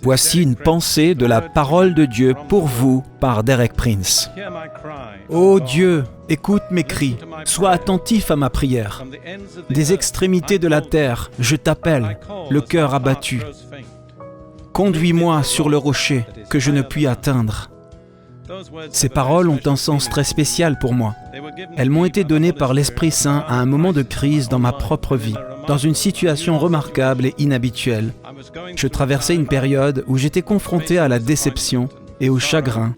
Voici une pensée de la parole de Dieu pour vous par Derek Prince. Ô Dieu, écoute mes cris, sois attentif à ma prière. Des extrémités de la terre, je t'appelle, le cœur abattu. Conduis-moi sur le rocher que je ne puis atteindre. Ces paroles ont un sens très spécial pour moi. Elles m'ont été données par l'Esprit Saint à un moment de crise dans ma propre vie, dans une situation remarquable et inhabituelle. Je traversais une période où j'étais confronté à la déception et au chagrin.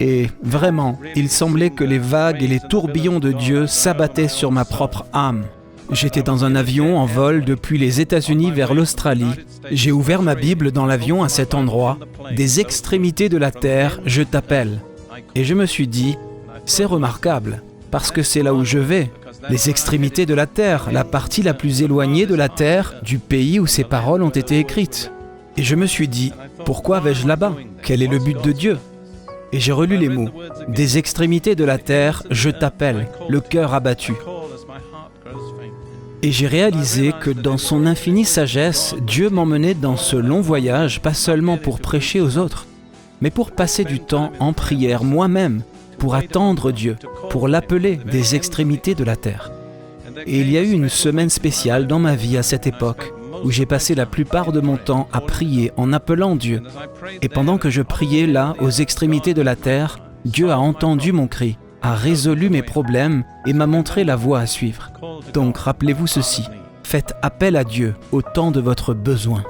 Et vraiment, il semblait que les vagues et les tourbillons de Dieu s'abattaient sur ma propre âme. J'étais dans un avion en vol depuis les États-Unis vers l'Australie. J'ai ouvert ma Bible dans l'avion à cet endroit. Des extrémités de la terre, je t'appelle. Et je me suis dit, c'est remarquable, parce que c'est là où je vais. Les extrémités de la terre, la partie la plus éloignée de la terre, du pays où ces paroles ont été écrites. Et je me suis dit, pourquoi vais-je là-bas? Quel est le but de Dieu? Et j'ai relu les mots. Des extrémités de la terre, je t'appelle, le cœur abattu. Et j'ai réalisé que dans son infinie sagesse, Dieu m'emmenait dans ce long voyage, pas seulement pour prêcher aux autres, mais pour passer du temps en prière moi-même, pour attendre Dieu, pour l'appeler des extrémités de la terre. Et il y a eu une semaine spéciale dans ma vie à cette époque, où j'ai passé la plupart de mon temps à prier en appelant Dieu. Et pendant que je priais là, aux extrémités de la terre, Dieu a entendu mon cri, a résolu mes problèmes et m'a montré la voie à suivre. Donc rappelez-vous ceci, faites appel à Dieu au temps de votre besoin.